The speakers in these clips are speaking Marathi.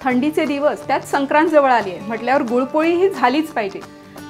थंडीचे दिवस त्यात संक्रांत जवळ आली आहे म्हटल्यावर गुळपोळी ही झालीच पाहिजे।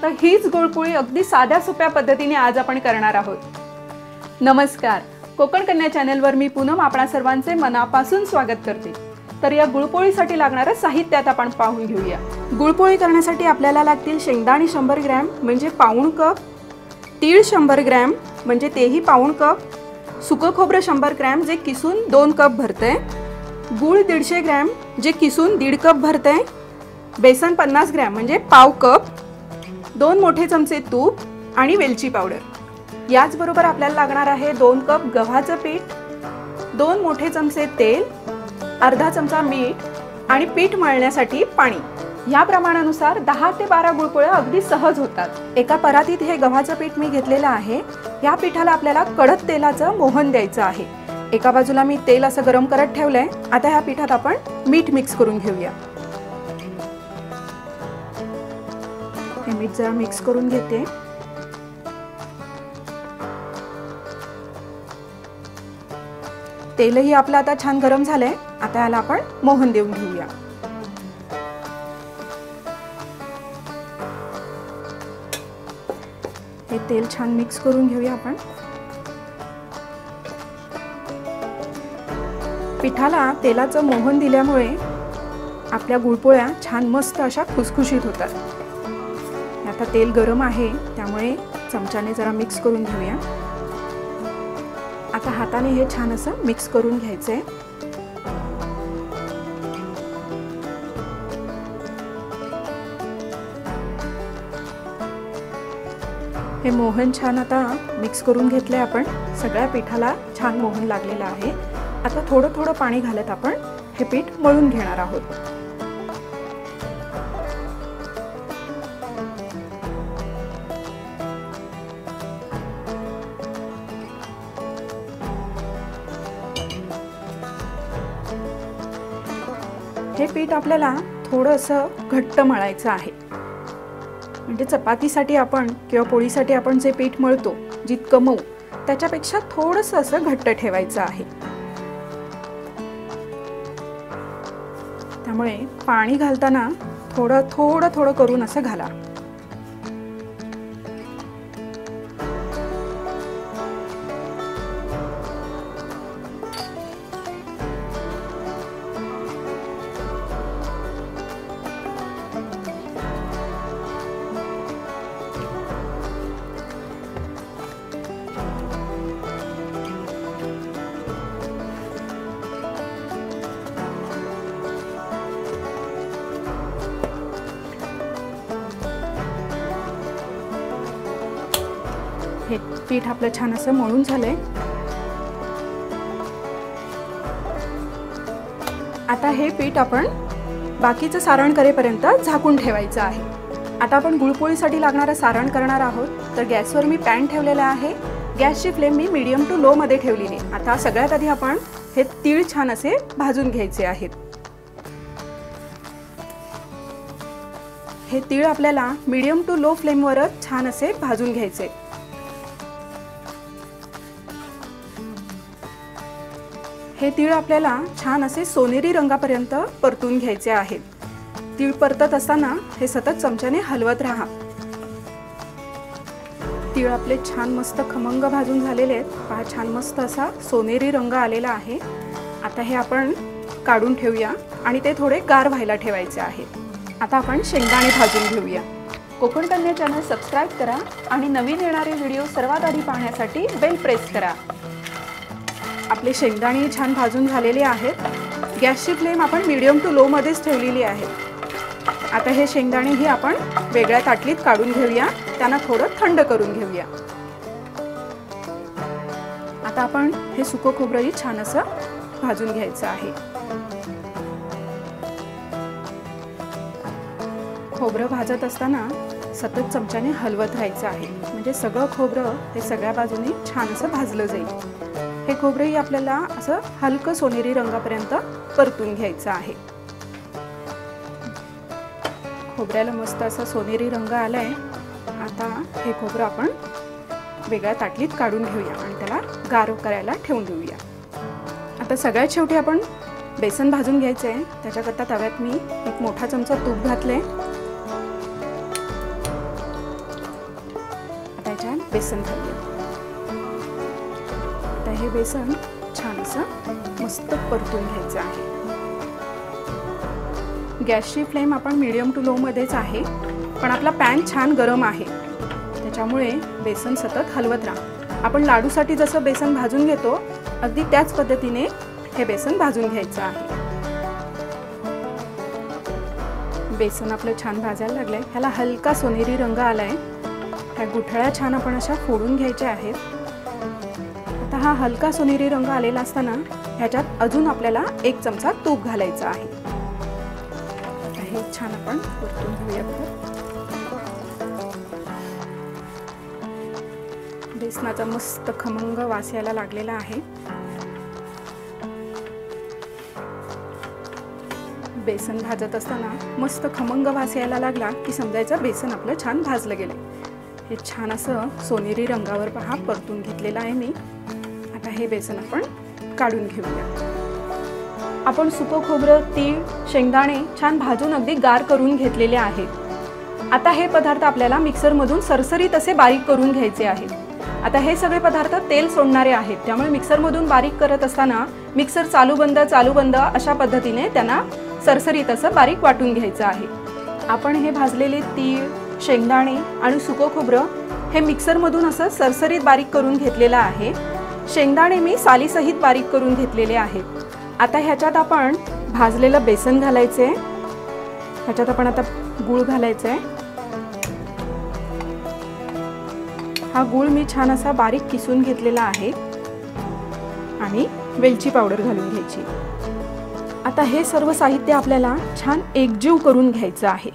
तर हीच गुळपोळी अगदी साध्या सोप्या पद्धतीने आज आपण करणार आहोत। नमस्कार, कोकण कन्या चॅनलवर मी पूनम आपणा सर्वांचे मनापासून स्वागत करते। तर या गुळपोळीसाठी लागणारे साहित्य आता आपण पाहून घेऊया। गुळपोळी करण्यासाठी आपल्याला लागतील शेंगदाणे 100 ग्रॅम म्हणजे पाऊण कप, तीळ 100 ग्रॅम म्हणजे तेही पाऊण कप, सुकं खोबरं 100 ग्रॅम जे किसून 2 कप भरते, गूळ 150 ग्रॅम जे किसून 1.5 कप भरते, बेसन 50 ग्रॅम म्हणजे पाव कप, 2 मोठे चमचे तूप आणि वेलची पावडर। याचबरोबर आपल्याला लागणार आहे 2 कप गव्हाचं पीठ, 2 मोठे चमचे तेल, अर्धा चमचा मीठ आणि पीठ मळण्यासाठी पाणी। या प्रमाणानुसार 10 ते 12 गुळपोळ्या अगदी सहज होतात। एका परातीत हे गव्हाचं पीठ मी घेतलेलं आहे। या पिठाला आपल्याला कडक तेलाचं मोहन द्यायचं आहे। एका बाजूला मी तेल असं गरम करत ठेवलंय। आता ह्या पिठात आपण मीठ मिक्स करून घेऊया। हे मीठ जरा मिक्स करून घेते। तेलही आपलं आता छान गरम झालंय। आता याला आपण मोहन देऊन घेऊया। हे तेल छान मिक्स करून घेऊया आपण। पिठाला तेलाचं मोहन दिल्यामुळे आपल्या गुळपोळ्या छान मस्त अशा खुसखुशीत होतात। आता तेल गरम आहे त्यामुळे चमच्याने जरा मिक्स करून घेऊया। आता हाताने हे छान असं मिक्स करून घ्यायचंय। हे मोहन छान आता मिक्स करून घेतलंय आपण। सगळ्या पिठाला छान मोहन लागलेलं आहे। आता थोडं थोडं पाणी घालत आपण हे पीठ मळून घेणार आहोत। हे पीठ आपल्याला थोडंसं घट्ट मळायचं आहे। म्हणजे चपातीसाठी आपण किंवा पोळीसाठी आपण जे पीठ मळतो जितकं मऊ त्याच्यापेक्षा थोडंसं असं घट्ट ठेवायचं आहे। त्यामुळे पाणी घालताना थोडं थोडं थोडं करून असं घाला। हे पीठ आपलं छान असं मळून झालंय। आता हे पीठ आपण बाकीचं सारण करेपर्यंत झाकून ठेवायचं आहे। आता आपण गुळपोळीसाठी लागणारं सारण करणार आहोत। तर गॅसवर मी पॅन ठेवलेला आहे। गॅसची फ्लेम मी मीडियम टू लो मध्ये ठेवलेली आहे। आता सगळ्यात आधी आपण हे तीळ छान असे भाजून घ्यायचे आहेत। हे तीळ आपल्याला मीडियम टू लो फ्लेमवरच छान असे भाजून घ्यायचे। हे तीळ आपल्याला छान असे सोनेरी रंगापर्यंत परतून घ्यायचे आहेत। तीळ परतत असताना हे सतत चमच्याने हलवत राहा। तीळ आपले छान मस्त खमंग भाजून झालेले आहेत। पहा छान मस्त असा सोनेरी रंग आलेला आहे। आता हे आपण काढून ठेवूया आणि ते थोडे गार व्हायला ठेवायचे आहे। आता आपण शेंगदाणे भाजून घेऊया। कोकण कन्या चॅनल सबस्क्राइब करा आणि नवीन येणारे व्हिडिओ सर्वात आधी पाहण्यासाठी बेल प्रेस करा। आपले शेंगदाणे छान भाजून झालेले आहेत। गॅसची फ्लेम आपण मीडियम टू लो मध्येच ठेवलेली आहे। आता हे शेंगदाणे आपण वेगळ्या ताटलीत काढून घेऊया। त्यांना थोडं थंड करून घेऊया। आता आपण हे सुकं खोबरंही छान असं भाजून घ्यायचं आहे। खोबरं भाजत असताना सतत चमच्याने हलवत राहायचं आहे। म्हणजे सगळं खोबरं हे सगळ्या बाजूने छान असं भाजलं जाईल। हे खोबरंही आपल्याला असं हलकं सोनेरी रंगापर्यंत परतून घ्यायचं आहे। खोबऱ्याला मस्त असा सोनेरी रंग आलाय। आता हे खोबरं आपण वेगळ्या ताटलीत काढून घेऊया आणि त्याला गार करायला ठेवून देऊया। आता सगळ्यात शेवटी आपण बेसन भाजून घ्यायचं आहे, त्याच्याकरता तव्यात मी एक मोठा चमचा तूप घातले. आता याच्यात बेसन घालूया. आता हे बेसन छान असं मस्त परतून घ्यायचं आहे. गॅसची फ्लेम आपण मीडियम टू लो मध्येच आहे, पण आपला पॅन छान गरम आहे, त्याच्यामुळे बेसन सतत हलवत राहा. आपण लाडूसाठी जसं बेसन भाजून घेतो अगदी त्याच पद्धतीने हे बेसन भाजून घ्यायचं आहे. बेसन आपलं छान भाजायला लागलंय, ह्याला हलका सोनेरी रंग आलाय. ह्या गुठळ्या छान आपण अशा फोडून घ्यायच्या आहेत. आता हा हलका सोनेरी रंग आलेला असताना ह्याच्यात अजून आपल्याला 1 चमचा तूप घालायचं आहे. हे छान आपण परतून घेऊया. बेसनाचा मस्त खमंग वास यायला लागलेला आहे. बेसन भाजत असताना मस्त खमंग वास यायला लागला की समजायचं बेसन आपलं छान भाजलं गेलंय. हे छान असं सोनेरी रंगावर पहा परतून घेतलेलं आहे मी. आता हे बेसन आपण काढून घेऊया. आपण सुकं खोबरं, तीळ, शेंगदाणे छान भाजून अगदी गार करून घेतलेले आहेत. आता हे पदार्थ आपल्याला मिक्सरमधून सरसरीत असे बारीक करून घ्यायचे आहेत. आता हे सगळे पदार्थ तेल सोडणारे आहेत, त्यामुळे मिक्सरमधून बारीक करत असताना मिक्सर चालू बंद अशा पद्धतीने त्यांना सरसरीत असं बारीक वाटून घ्यायचं आहे. आपण हे भाजलेले तीळ, शेंगदाणे आणि सुकं खोबरं हे मिक्सरमधून असं सरसरीत बारीक करून घेतलेलं आहे. शेंगदाणे मी सालीसहित बारीक करून घेतलेले आहेत. आता ह्याच्यात आपण भाजलेलं बेसन घालायचे. ह्याच्यात आपण आता गूळ घालायचं आहे. हा गूळ मी छान असा बारीक किसून घेतलेला आहे आणि वेलची पावडर घालून घ्यायची. आता हे सर्व साहित्य आपल्याला छान एकजीव करून घ्यायचं आहे.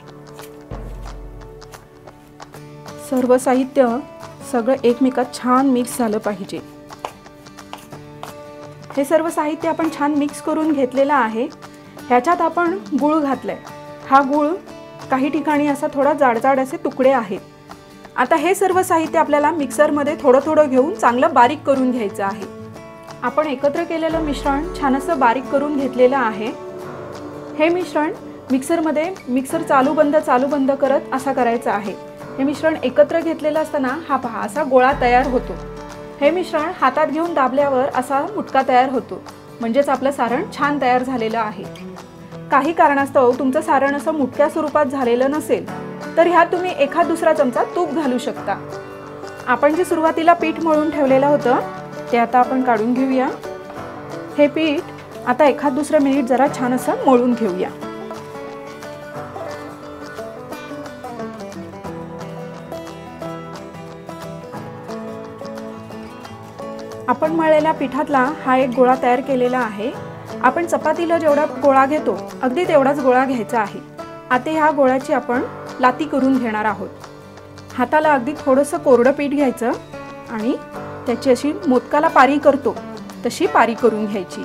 सर्व साहित्य सगळं एकमेकात छान मिक्स झालं पाहिजे. हे सर्व साहित्य आपण छान मिक्स करून घेतलेलं आहे. ह्याच्यात आपण गूळ घातलाय. हा गूळ काही ठिकाणी असा थोडा जाडजाड असे तुकडे आहेत. आता हे सर्व साहित्य आपल्याला मिक्सरमध्ये थोडं घेऊन चांगलं बारीक करून घ्यायचं आहे. आपण एकत्र केलेलं मिश्रण छान असं बारीक करून घेतलेलं आहे. हे मिश्रण मिक्सरमध्ये मिक्सर चालू बंद करत असा करायचं आहे. हे मिश्रण एकत्र घेतलेलं असताना हा पहा असा गोळा तयार होतो. हे मिश्रण हातात घेऊन दाबल्यावर असा मुटका तयार होतो, म्हणजेच आपलं सारण छान तयार झालेलं आहे. काही कारणास्तव तुमचं सारण असं मुटक्या स्वरूपात झालेलं नसेल तर ह्यात तुम्ही एखाद दुसरा चमचा तूप घालू शकता. आपण जे सुरुवातीला पीठ मळून ठेवलेलं होतं ते आता आपण काढून घेऊया. हे पीठ आता एखाद दुसरं मिनिट जरा छान असं मळून घेऊया. आपण मळलेल्या पिठातला हा एक गोळा तयार केलेला आहे. आपण चपातीला जेवढा गोळा घेतो अगदी तेवढाच गोळा घ्यायचा आहे. आता ह्या गोळ्याची आपण लाती करून घेणार आहोत. हाताला अगदी थोडंसं कोरडं पीठ घ्यायचं आणि त्याची अशी मोदकाला पारी करतो तशी पारी करून घ्यायची.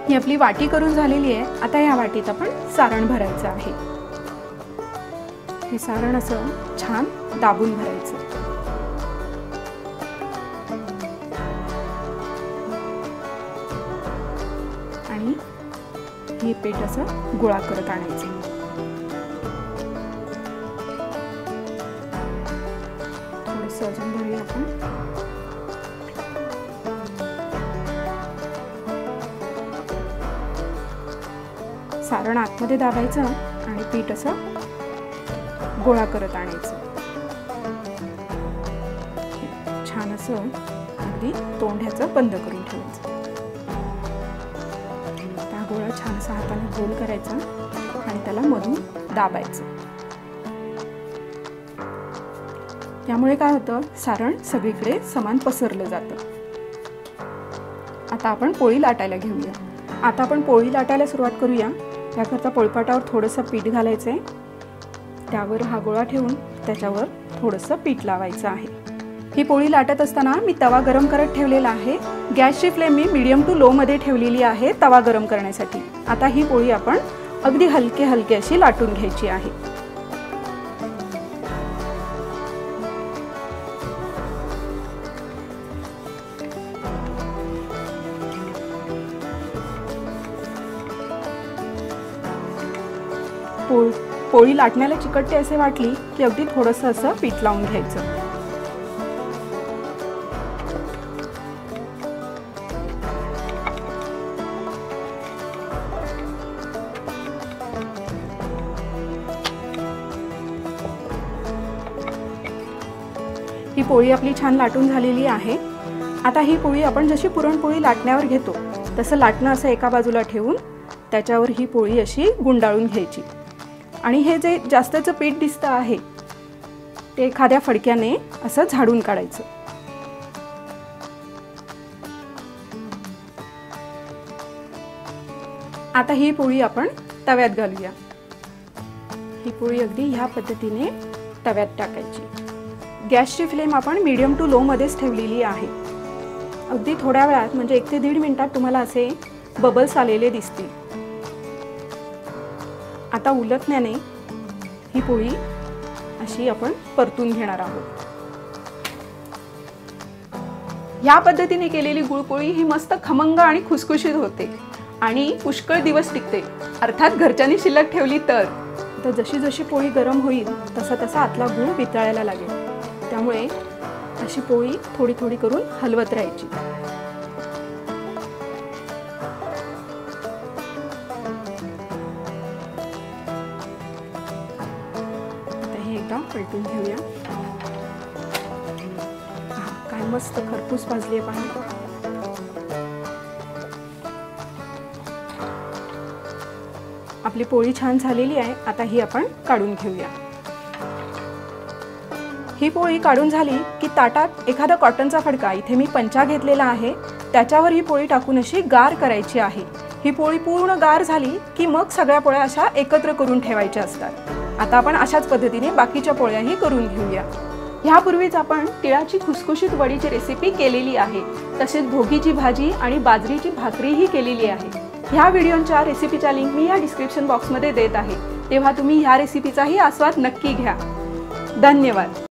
ही आपली वाटी करून झालेली आहे. आता या वाटीत आपण सारण भरायचं आहे. हे सारण असं छान दाबून भरायचं. आणि हे पीठ असं गोळा करत आणायचं. थोडंसं अजून भरूया आपण. सारण आतमध्ये दाबायचं आणि पीठ असं गोळा करत आणायचं. छान असं अगदी तोंड ह्याचं बंद करून ठेवायचं. त्या गोळा छान असा हाताने गोल करायचा आणि त्याला मधून दाबायचं. त्यामुळे काय होतं, सारण सगळीकडे समान पसरलं जातं. आता आपण पोळी लाटायला घेऊया. आता आपण पोळी लाटायला सुरुवात करूया. त्याकरता पोळपाटावर थोडंसं पीठ घालायचं आहे. त्यावर हा गोळा ठेवून त्याच्यावर थोडंसं पीठ लावायचं आहे. ही पोळी लाटत असताना मी तवा गरम करत ठेवलेला आहे. गॅसची फ्लेम मी मीडियम टू लो मध्ये ठेवलेली आहे तवा गरम करण्यासाठी. आता ही पोळी आपण अगदी हलके अशी लाटून घ्यायची आहे. पोळी लाटण्याला चिकटते असे वाटली की अगदी थोडंसं असं पीठ लावून घ्यायचं. ही पोळी आपली छान लाटून झालेली आहे. आता ही पोळी आपण जशी पुरणपोळी लाटण्यावर घेतो तसं लाटणं असं एका बाजूला ठेवून त्याच्यावर ही पोळी अशी गुंडाळून घ्यायची. आणि हे जे जास्तचं पीठ दिसतं आहे ते एखाद्या फडक्याने असं झाडून काढायचं. आता ही पोळी आपण तव्यात घालूया. ही पोळी अगदी ह्या पद्धतीने तव्यात टाकायची. गॅसची फ्लेम आपण मीडियम टू लो मध्येच ठेवलेली आहे. अगदी थोड्या वेळात म्हणजे 1 ते 1.5 मिनिटात तुम्हाला असे बबल्स आलेले दिसतील. आता उलटण्याने ही पोळी अशी आपण परतून घेणार आहोत. या पद्धतीने केलेली गुळपोळी ही मस्त खमंग आणि खुसखुशीत होते आणि पुष्कळ दिवस टिकते, अर्थात घरच्यांनी शिल्लक ठेवली तर. जशी जशी पोळी गरम होईल तसा तसा आतला गूळ वितळायला लागेल. त्यामुळे अशी पोळी थोडी थोडी करून हलवत राहायची. आता हे एकदा पलटून घेऊया. काय मस्त खरपूस भाजली आहे पहा. आपली पोळी छान झालेली आहे. आता ही आपण काढून घेऊया. ही पोळी काढून झाली की ताटात एखादा कॉटनचा फडका, इथे मी पंचा घेतलेला आहे, त्याच्यावर ही पोळी टाकून अशी गार करायची आहे. ही पोळी पूर्ण गार झाली की मग सगळ्या पोळ्या अशा एकत्र करून ठेवायच्या असतात. आता आपण अशाच पद्धतीने बाकीच्या पोळ्याही करून घेऊया. ह्यापूर्वीच आपण तिळाची खुसखुशीत वडीची रेसिपी केलेली आहे. तसेच भोगीची भाजी आणि बाजरीची भाकरीही केलेली आहे. ह्या व्हिडिओच्या रेसिपीच्या लिंक मी या डिस्क्रिप्शन बॉक्समध्ये देत आहे, तेव्हा तुम्ही ह्या रेसिपीचाही आस्वाद नक्की घ्या. धन्यवाद.